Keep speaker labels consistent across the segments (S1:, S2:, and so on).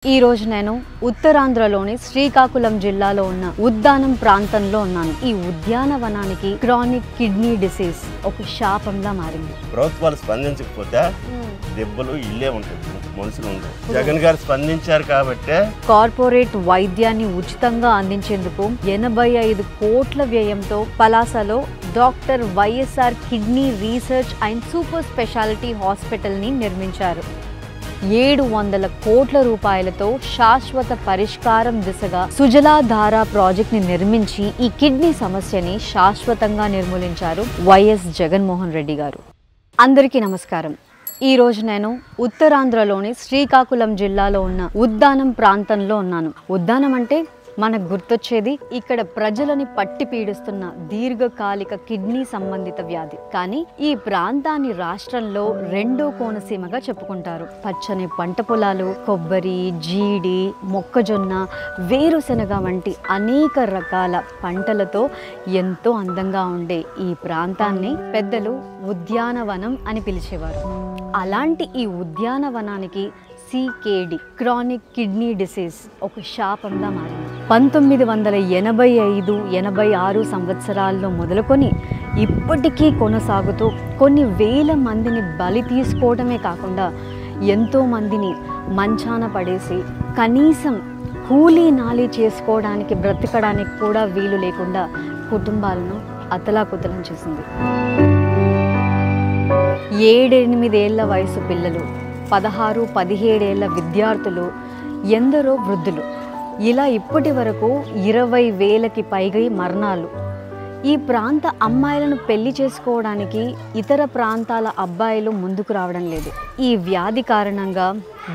S1: ఈ రోజు నేను ఉత్తరాంధ్రలోని శ్రీకాకుళం జిల్లాలో ఉన్న ఉద్దానం ప్రాంతంలో ఉన్నాను. ఈ ఉద్యానవనానికి క్రానిక్ కిడ్నీ డిసీజ్ ఒక శాపంలా మారింది.
S2: ప్రభుత్వాలు స్పందించకపోతే దెబ్బలు ఇల్లే ఉంటుంది, మనుషులు ఉండవు. జగన్ గారు స్పందించారు కాబట్టి
S1: కార్పొరేట్ వైద్యాన్ని ఉచితంగా అందించేందుకు 85 కోట్ల వ్యయంతో పలాసలో doctor YSR kidney research and super speciality hospital ని నిర్మించారు. 700 కోట్ల రూపాయలతో శాశ్వత పరిష్కారం దిశగా సుజలాధార ప్రాజెక్ట్ ని నిర్మించి ఈ కిడ్నీ సమస్యని శాశ్వతంగా నిర్మూలించారు వైఎస్ జగన్మోహన్ రెడ్డి గారు. అందరికీ నమస్కారం. ఈ రోజు నేను ఉత్తరాంధ్రలోని శ్రీకాకుళం జిల్లాలో ఉన్న ఉద్దానం ప్రాంతంలో ఉన్నాను. ఉద్దానం అంటే మనకు గుర్తొచ్చేది ఇక్కడ ప్రజలని పట్టి పీడిస్తున్న దీర్ఘకాలిక కిడ్నీ సంబంధిత వ్యాధి. కానీ ఈ ప్రాంతాన్ని రాష్ట్రంలో రెండో కోనసీమగా చెప్పుకుంటారు. పచ్చని పంట పొలాలు, కొబ్బరి, జీడి, మొక్కజొన్న, వేరుశెనగ వంటి అనేక రకాల పంటలతో ఎంతో అందంగా ఉండే ఈ ప్రాంతాన్ని పెద్దలు ఉద్యానవనం అని పిలిచేవారు. అలాంటి ఈ ఉద్యానవనానికి CKD క్రానిక్ కిడ్నీ డిసీజ్ ఒక శాపంగా మారింది. 1985-86 సంవత్సరాల్లో మొదలుకొని ఇప్పటికీ కొనసాగుతూ కొన్ని వేల మందిని బలి తీసుకోవడమే కాకుండా ఎంతో మందిని మంచాన పడేసి కనీసం కూలీ నాలి చేసుకోవడానికి బ్రతకడానికి కూడా వీలు లేకుండా కుటుంబాలను అతలాకుతలం చేసింది. 7-8 ఏళ్ల వయసు పిల్లలు, 16-17 ఏళ్ల విద్యార్థులు, ఎందరో వృద్ధులు, ఇలా ఇప్పటి వరకు 20,000కి పైగా మరణాలు. ఈ ప్రాంత అమ్మాయిలను పెళ్లి చేసుకోవడానికి ఇతర ప్రాంతాల అబ్బాయిలు ముందుకు రావడం లేదు. ఈ వ్యాధి కారణంగా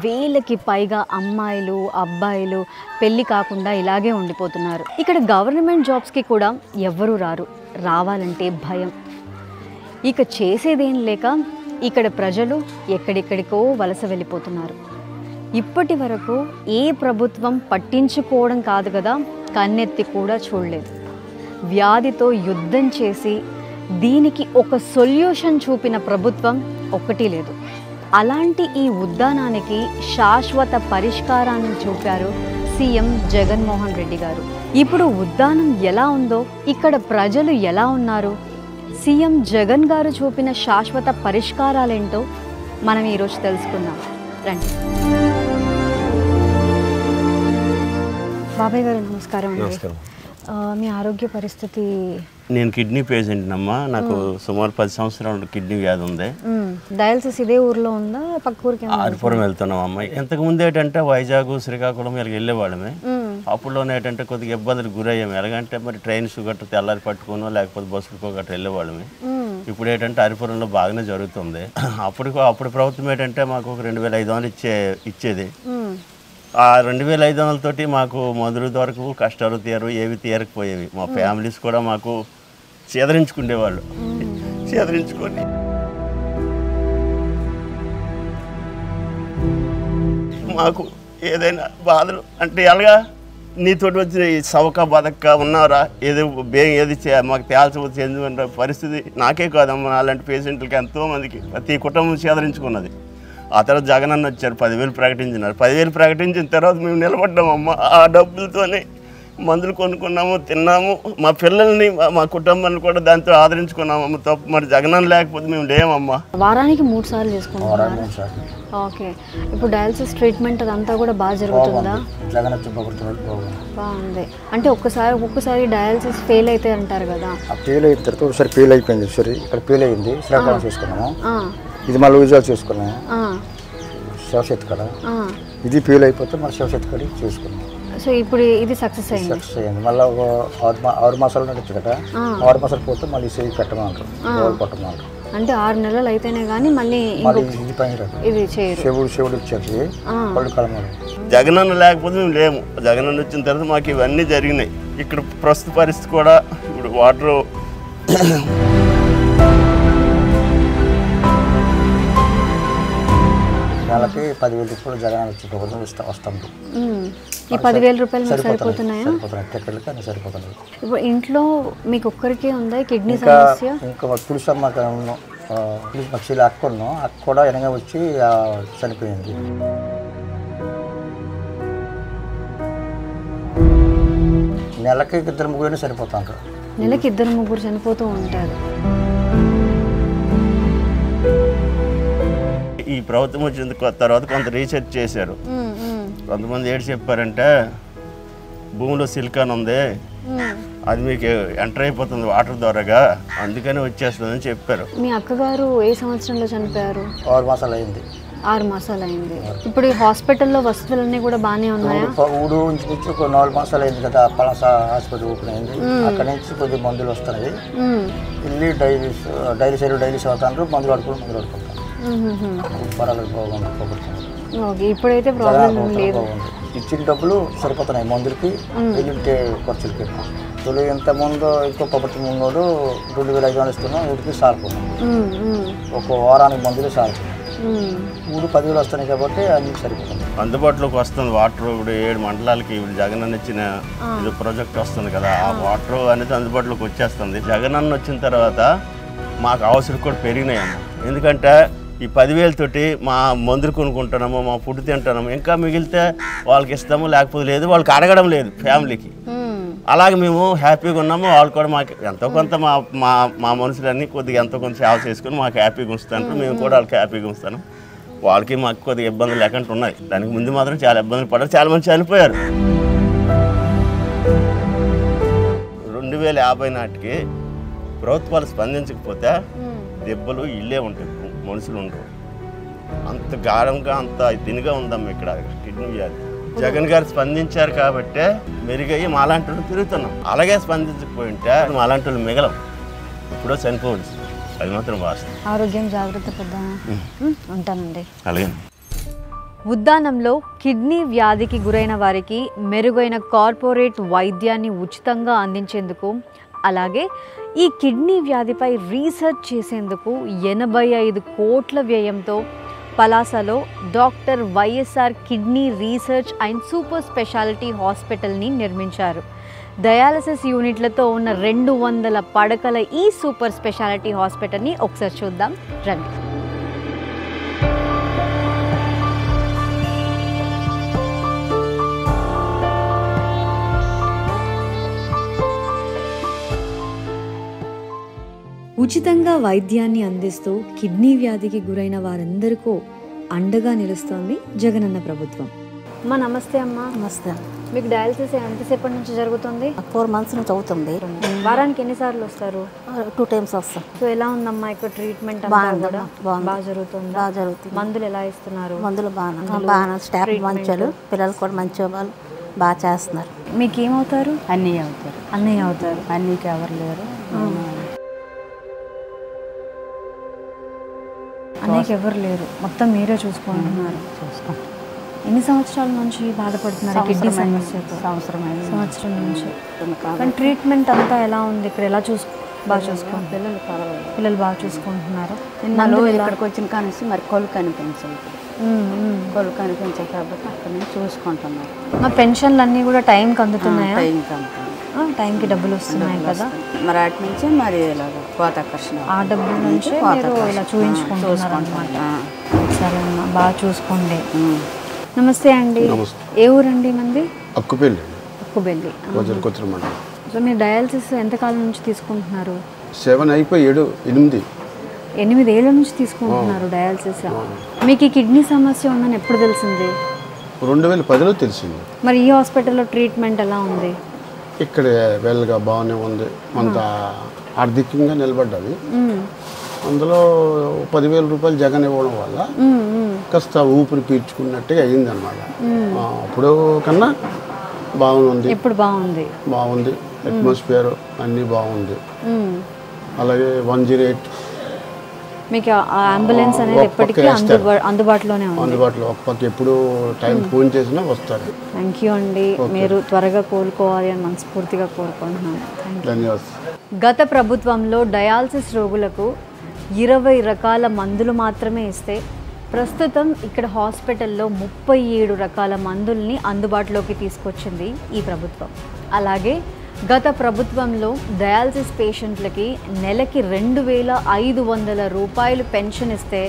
S1: 1000కి పైగా అమ్మాయిలు, అబ్బాయిలు పెళ్లి కాకుండా ఇలాగే ఉండిపోతున్నారు. ఇక్కడ గవర్నమెంట్ జాబ్స్కి కూడా ఎవ్వరూ రారు. రావాలంటే భయం. ఇక చేసేదేం లేక ఇక్కడ ప్రజలు ఎక్కడెక్కడికో వలస వెళ్ళిపోతున్నారు. ఇప్పటి వరకు ఏ ప్రభుత్వం పట్టించుకోవడం కాదు కదా, కన్నెత్తి కూడా చూడలేదు. వ్యాధితో యుద్ధం చేసి దీనికి ఒక సొల్యూషన్ చూపిన ప్రభుత్వం ఒక్కటి లేదు. అలాంటి ఈ ఉద్యానానికి శాశ్వత పరిష్కారాన్ని చూపారు సీఎం జగన్మోహన్ రెడ్డి గారు. ఇప్పుడు ఉద్యానం ఎలా ఉందో, ఇక్కడ ప్రజలు ఎలా ఉన్నారు, సీఎం జగన్ గారు చూపిన శాశ్వత పరిష్కారాలేంటో మనం ఈరోజు తెలుసుకుందాం. రండి. బాబాయ్ గారు నమస్కారం. మీ ఆరోగ్య పరిస్థితి?
S2: నేను కిడ్నీ పేషెంట్ అమ్మా. నాకు సుమారు 10 సంవత్సరాలు కిడ్నీ వ్యాధి ఉంది.
S1: డయాలసిస్ ఇదే ఊర్లో ఉందా, పక్క ఊరికి?
S2: ఆరిపురం వెళ్తున్నాం అమ్మాయి. ఇంతకు ముందు ఏంటంటే వైజాగ్, శ్రీకాకుళం ఇలా వెళ్ళేవాళ్ళమే. అప్పుడులోనే ఏంటంటే కొద్దిగా ఇబ్బందులు గురయ్యాము. ఎలాగంటే మరి ట్రైన్స్ గట్రా తెల్లారి పట్టుకునో లేకపోతే బస్సులకో గట్రా వెళ్ళేవాళ్ళమే. ఇప్పుడు ఏంటంటే అరిపురంలో బాగానే జరుగుతుంది. అప్పుడు ప్రభుత్వం ఏంటంటే మాకు ఒక 2,500 ఇచ్చేది. ఆ 2,500 తోటి మాకు మందుల వరకు కష్టాలు తీయరు, ఏవి తీయకపోయేవి. మా ఫ్యామిలీస్ కూడా మాకు చేదరించుకునేవాళ్ళు. చేదరించుకొని మాకు ఏదైనా బాధలు అంటే ఎలాగా నీతోటి వచ్చిన ఈ సవక బతక్క ఉన్నారా, ఏదో ఏది మాకు తేల్చవచ్చు ఎందుకంటే పరిస్థితి నాకే కాదమ్మా, అలాంటి పేషెంట్లకి ఎంతోమందికి ప్రతి కుటుంబం చేదరించుకున్నది. ఆ తర్వాత జగన్ అన్న వచ్చారు, 10,000 ప్రకటించినారు. 10,000 ప్రకటించిన తర్వాత మేము నిలబడ్డామమ్మా. ఆ డబ్బులతోనే మందులు కొనుక్కున్నాము, తిన్నాము. మా పిల్లల్ని, మా కుటుంబాన్ని కూడా దాంతో ఆదరించుకున్నామమ్మ. తప్పు మరి జగన్ లేకపోతే మేము లేమమ్మా.
S1: వారానికి 3 సార్లు చేసుకుంటాం. ఓకే. ఇప్పుడు డయాలసిస్ ట్రీట్మెంట్ అదంతా కూడా బాగా జరుగుతుందా? బాగుంది. అంటే ఒక్కసారి డయాలసిస్ ఫెయిల్ అయితే అంటారు కదా,
S3: ఫెయిల్ అయిన తర్వాత ఒకసారి ఫెయిల్ అయిపోయింది. సరే ఇక్కడ ఫెయిల్ అయింది, శ్రీకాకుళం చూసుకున్నాము. ఇది మళ్ళీ విజయాలు చూసుకున్నాము శివశక్తి కడ. ఇది ఫెయిల్ అయిపోతే మళ్ళీ శివశక్తి కడ చూసుకున్నాం.
S1: సో ఇప్పుడు ఇది సక్సెస్ అయింది.
S3: మళ్ళీ 6 మాసాలు నడుచు కదా, 6 మాసాలు పోతే మళ్ళీ చేయి పెట్టమంటారు, కొట్టమంటారు.
S1: అంటే 6 నెలలు అయితేనే కానీ మళ్ళీ
S3: ఇది పని
S1: ఇది చేయరు.
S3: శివుడు ఇచ్చేది పళ్ళు కలమాలి.
S2: జగన్ అన్న లేకపోతే మేము లేము. జగన్ అన్న వచ్చిన తర్వాత మాకు ఇవన్నీ జరిగినాయి. ఇక్కడ ప్రస్తుత పరిస్థితి కూడా ఇప్పుడు వాటర్
S3: నెలకి 10,000 రూపాయలు జగన్ వచ్చి వస్తాం.
S1: ఈ 10,000 రూపాయలు సరిపోతున్నాయా?
S3: టికెట్లకి అన్నీ సరిపోతున్నాయి.
S1: ఇప్పుడు ఇంట్లో మీకు ఒక్కరికే ఉందా కిడ్నీ సమస్య?
S3: ఇంకా తులసమ్మ అక్క కూడా వెనక వచ్చి చనిపోయింది. నెలకి 2-3 సరిపోతారు.
S1: నెలకి 2-3 చనిపోతూ ఉంటారు.
S2: ఈ ప్రభుత్వం వచ్చిన తర్వాత కొంత రీసెర్చ్ చేశారు. కొంతమంది ఏడు చెప్పారంటే భూమిలో సిలికాన్ ఉంది, అది మీకు ఎంటర్ అయిపోతుంది వాటర్ ద్వారాగా, అందుకని వచ్చేస్తుందని చెప్పారు.
S1: మీ అక్కగారు ఏ సంవత్సరంలో చనిపోయారు?
S3: 6 మాసాలు అయింది.
S1: 6 మాసాలు అయింది. ఇప్పుడు ఈ హాస్పిటల్లో వసతులన్నీ కూడా బాగానే ఉన్నాయా?
S3: ఊడు నుంచి ఒక 4 మాసాలు అయింది కదా, పలాస హాస్పిటల్ ఓపెన్ అయింది. అక్కడ నుంచి కొద్ది మందులు వస్తున్నాయి. వెళ్ళి డైలీ అవుతారు, మందులు ఆడుకుంటారు. పర్వాలేదు, బాగుంది.
S1: ఇప్పుడైతే ప్రాబ్లం లేదు.
S3: ఇచ్చిన డబ్బులు సరిపోతున్నాయి మందులకి, వెళ్ళింటే ఖర్చులకి. తొలి ఎంత ముందు ఇంకో పబ్బతి ముందు 2500 ఇస్తున్నాం, వీటికి సారిపోతున్నాం. ఒక వారానికి మందులు సారిపోతున్నాం. 10,000 వస్తున్నాయి కాబట్టి అన్ని సరిపోతుంది.
S2: అందుబాటులోకి వస్తుంది వాటర్. ఇప్పుడు 7 మండలాలకి ఇప్పుడు జగన్ అన్న ఇచ్చిన ఇది ప్రాజెక్ట్ వస్తుంది కదా, ఆ వాటర్ అనేది అందుబాటులోకి వచ్చేస్తుంది. జగన్ అన్న వచ్చిన తర్వాత మాకు అవసరం కూడా పెరిగినాయన్న. ఎందుకంటే ఈ 10,000 తోటి మా మందులు కొనుక్కుంటున్నాము, మా ఫుడ్ తింటున్నాము, ఇంకా మిగిలితే వాళ్ళకి ఇస్తాము, లేకపోతే లేదు, వాళ్ళకి అడగడం లేదు ఫ్యామిలీకి. అలాగే మేము హ్యాపీగా ఉన్నాము. వాళ్ళు కూడా మాకు ఎంతో కొంత మా మనుషులన్నీ కొద్దిగా ఎంతో కొంత సేవ చేసుకుని మాకు హ్యాపీగా ఉంచుతాను. మేము కూడా వాళ్ళకి హ్యాపీగా ఉంచుతాను. వాళ్ళకి మాకు కొద్దిగా ఇబ్బందులు లేకుండా ఉన్నాయి. దానికి ముందు మాత్రం చాలా ఇబ్బందులు పడ్డారు, చాలా మంది చనిపోయారు. 2050 నాటికి ప్రభుత్వాలు స్పందించకపోతే దెబ్బలు ఇల్లే ఉంటాయి, మనుషులు ఉండరు. అంత గాఢంగా అంత దీనిగా ఉందమ్మా ఇక్కడ కిడ్నీ వ్యాధి. జగన్ గారు స్పందించారు కాబట్టే మెరుగయ్యి మాలాంటి వాళ్ళు తిరుగుతున్నాం. అలాగే స్పందించకపోయి ఉంటే మాలాంటి వాళ్ళు మిగలం, ఇప్పుడు చనిపోవచ్చు. అది మాత్రం వాస్తవం.
S1: ఆరోగ్యం జాగ్రత్త పడ్డాను. ఉంటానండి.
S2: అలాగే.
S1: ఉద్దానంలో కిడ్నీ వ్యాధికి గురైన వారికి మెరుగైన కార్పొరేట్ వైద్యాన్ని ఉచితంగా అందించేందుకు, అలాగే ఈ కిడ్నీ వ్యాధిపై రీసెర్చ్ చేసేందుకు 85 కోట్ల వ్యయంతో పలాసలో doctor YSR kidney research and super speciality హాస్పిటల్ని నిర్మించారు. డయాలసిస్ యూనిట్లతో ఉన్న 200 పడకల ఈ సూపర్ స్పెషాలిటీ హాస్పిటల్ని ఒకసారి చూద్దాం రండి. ఉచితంగా వైద్యాన్ని అందిస్తూ కిడ్నీ వ్యాధికి గురైన వారందరికీ అండగా నిలుస్తోంది జగనన్న ప్రభుత్వం. అమ్మా నమస్తే. అమ్మా
S4: నమస్తే.
S1: మీకు డయాలసిస్ ఎంతసేపటి నుంచి జరుగుతుంది?
S4: 4 మంత్స్ నుంచి అవుతుంది.
S1: వారానికి ఎన్నిసార్లు వస్తారు?
S4: 2 టైమ్స్ వస్తాం.
S1: సో ఎలా ఉందమ్మా ఇక్కడ ట్రీట్మెంట్? బాగా జరుగుతుంది.
S4: బాగా జరుగుతుంది.
S1: మందులు ఎలా ఇస్తున్నారు?
S4: మందులు బాగా స్టాఫ్ మంచోళ్ళు, పిల్లలు కూడా మంచి వాళ్ళు బాగా చేస్తున్నారు.
S1: మీకు ఏమవుతారు?
S4: అన్నయ్య అవుతారు.
S1: అన్నయ్య అవుతారు.
S4: అన్నయ్యకి ఎవరు లేరు.
S1: అన్నయ్యకి ఎవరు లేరు, మొత్తం మీరే చూసుకుంటున్నారు. ఎన్ని సంవత్సరాల నుంచి బాధపడుతున్నారు కిడ్నీ సమస్యతో? సంవత్సరం నుంచి. కానీ ట్రీట్మెంట్ అంతా ఎలా ఉంది ఇక్కడ? ఎలా బాగా చూసుకుంటున్నారు? పిల్లలు బాగా చూసుకుంటున్నారు.
S4: ఇక్కడికి వచ్చిన కానీ మరి కొలు కనిపించాయి. కొలు కనిపించాయి కాబట్టి అక్కడ నుంచి చూసుకుంటున్నారు.
S1: మా పెన్షన్లు అన్నీ కూడా టైంకి అందుతున్నాయా? టైంకి డబ్బులు వస్తున్నాయి కదా,
S4: మరి అటు నుంచి మరి ఇలాగ కోత ఆకర్షణ
S1: ఆ డబ్బుల నుంచి ఇలా చూపించుకుంటున్నారు అనమాట. సరే అమ్మా, బాగా చూసుకోండి. నమస్తే అండి. ఏ ఊరండి మంది?
S5: అక్కుబెల్లి.
S1: అక్కుబెల్లి. సో మీరు డయాలసిస్ ఎంతకాలం నుంచి తీసుకుంటున్నారు?
S5: 7 అయిపోయి 8
S1: ఏళ్ళ నుంచి తీసుకుంటున్నారు డయాలసిస్. మీకు ఈ కిడ్నీ సమస్య ఉందని ఎప్పుడు తెలిసింది?
S5: 2010లో తెలిసింది.
S1: మరి ఈ హాస్పిటల్లో ట్రీట్మెంట్ ఎలా ఉంది?
S5: ఇక్కడ వెల్గా బాగానే ఉంది, అంత ఆర్థికంగా నిలబడ్డది. అందులో 10,000 రూపాయలు జగన్ ఇవ్వడం వల్ల కాస్త ఊపిరి పీల్చుకున్నట్టుగా అయ్యిందన్నమాట. అప్పుడు కన్నా బాగుంది,
S1: ఇప్పుడు
S5: బాగుంది. అట్మాస్ఫియర్ అన్నీ బాగుంది. అలాగే 108
S1: మీకు అంబులెన్స్ అనేది ఎప్పటికీ అందుబాటులోనే ఉంది.
S5: అందుబాటులో ఒక పక్క ఎప్పుడు టైం ఫోన్ చేసినా వస్తారు.
S1: థ్యాంక్ యూ అండి. మీరు త్వరగా కోలుకోవాలి అని మనస్ఫూర్తిగా కోరుకుంటున్నాను.
S5: ధన్యవాదాలు.
S1: గత ప్రభుత్వంలో డయాలసిస్ రోగులకు 20 రకాల మందులు మాత్రమే ఇస్తే ప్రస్తుతం ఇక్కడ హాస్పిటల్లో 37 రకాల మందుల్ని అందుబాటులోకి తీసుకొచ్చింది ఈ ప్రభుత్వం. అలాగే గత ప్రభుత్వంలో డయాలసిస్ పేషెంట్లకి నెలకి 2,500 రూపాయలు పెన్షన్ ఇస్తే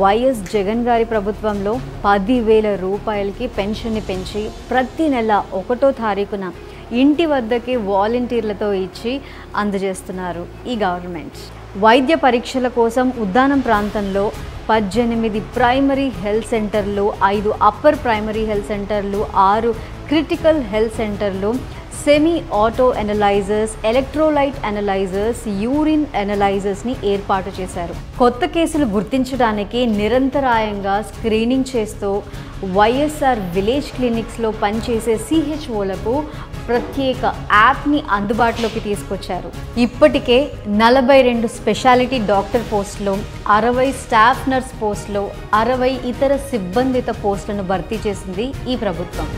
S1: వైఎస్ జగన్ గారి ప్రభుత్వంలో 10,000 రూపాయలకి పెన్షన్ని పెంచి ప్రతి నెల 1వ తారీఖున ఇంటి వద్దకే వాలంటీర్లతో ఇచ్చి అందజేస్తున్నారు ఈ గవర్నమెంట్. వైద్య పరీక్షల కోసం ఉద్దానం ప్రాంతంలో 18 ప్రైమరీ హెల్త్ సెంటర్లు, 5 అప్పర్ ప్రైమరీ హెల్త్ సెంటర్లు, 6 క్రిటికల్ హెల్త్ సెంటర్లు, semi auto analysers, electrolyte analysers, urine అనలైజర్స్ని ఏర్పాటు చేశారు. కొత్త కేసులు గుర్తించడానికి నిరంతరాయంగా స్క్రీనింగ్ చేస్తూ వైఎస్ఆర్ విలేజ్ క్లినిక్స్లో పనిచేసే CHOలకు ప్రత్యేక యాప్ని అందుబాటులోకి తీసుకొచ్చారు. ఇప్పటికే 42 స్పెషాలిటీ డాక్టర్ పోస్టులు, 60 స్టాఫ్ నర్స్ పోస్టులు, 60 ఇతర సిబ్బందిత పోస్టులను భర్తీ చేసింది ఈ ప్రభుత్వం.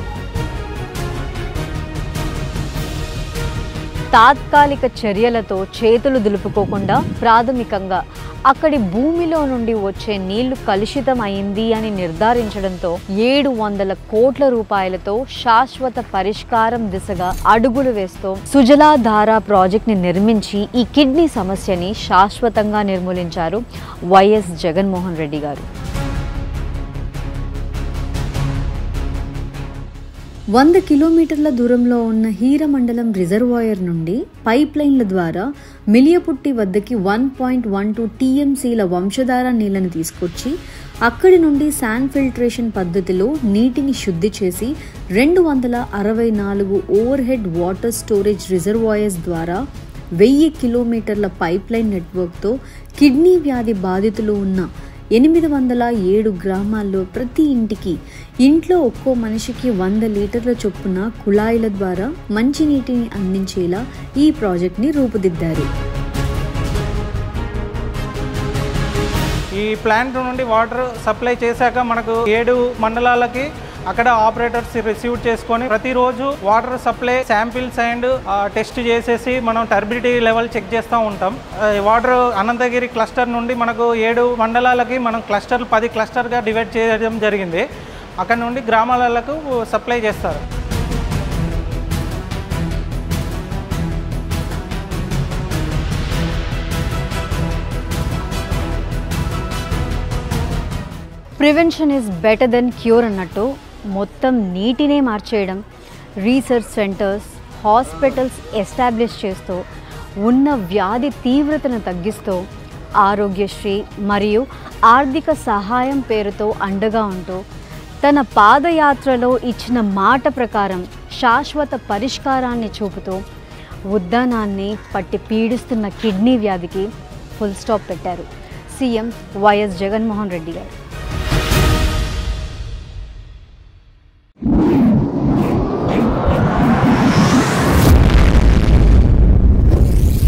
S1: తాత్కాలిక చర్యలతో చేతులు దులుపుకోకుండా ప్రాథమికంగా అక్కడి భూమిలో నుండి వచ్చే నీళ్లు కలుషితమైంది అని నిర్ధారించడంతో 700 కోట్ల రూపాయలతో శాశ్వత పరిష్కారం దిశగా అడుగులు వేస్తూ సుజలాధార ప్రాజెక్ట్ని నిర్మించి ఈ కిడ్నీ సమస్యని శాశ్వతంగా నిర్మూలించారు వైఎస్ జగన్మోహన్ రెడ్డి గారు. 100 కిలోమీటర్ల దూరంలో ఉన్న హీరమండలం రిజర్వాయర్ నుండి పైప్ లైన్ల ద్వారా మిలియపుట్టి వద్దకి 1.12 TMCల వంశధార నీళ్లను తీసుకొచ్చి అక్కడి నుండి శాండ్ ఫిల్ట్రేషన్ పద్ధతిలో నీటిని శుద్ధి చేసి 264 over head water storage reservoirs ద్వారా 1000 కిలోమీటర్ల పైప్ లైన్ నెట్వర్క్తో కిడ్నీ వ్యాధి బాధితులు ఉన్న 807 గ్రామాల్లో ప్రతి ఇంట్లో ఒక్కో మనిషికి 100 లీటర్ల చొప్పున కుళాయిల ద్వారా మంచినీటిని అందించేలా ఈ ప్రాజెక్ట్ని రూపుదిద్దారు.
S6: ఈ ప్లాంట్ నుండి వాటర్ సప్లై చేశాక మనకు 7 మండలాలకి అక్కడ ఆపరేటర్స్ రిసీవ్ చేసుకొని ప్రతిరోజు water supply samples and test చేసేసి మనం టర్బిడిటీ లెవెల్ చెక్ చేస్తూ ఉంటాం. వాటర్ అనంతగిరి క్లస్టర్ నుండి మనకు 7 మండలాలకి మనం 10 క్లస్టర్గా డివైడ్ చేయడం జరిగింది. అక్కడ నుండి గ్రామాలకు సప్లై చేస్తారు.
S1: Prevention is better than cure అన్నట్టు మొత్తం నీటినే మార్చేయడం, రీసెర్చ్ సెంటర్స్, హాస్పిటల్స్ ఎస్టాబ్లిష్ చేస్తూ ఉన్న వ్యాధి తీవ్రతను తగ్గిస్తూ ఆరోగ్యశ్రీ మరియు ఆర్థిక సహాయం పేరుతో అండగా ఉంటూ తన పాదయాత్రలో ఇచ్చిన మాట ప్రకారం శాశ్వత పరిష్కారాన్ని చూపుతూ ఉద్దానాన్ని పట్టి పీడిస్తున్న కిడ్నీ వ్యాధికి ఫుల్ స్టాప్ పెట్టారు సీఎం వైఎస్ జగన్మోహన్ రెడ్డి గారు.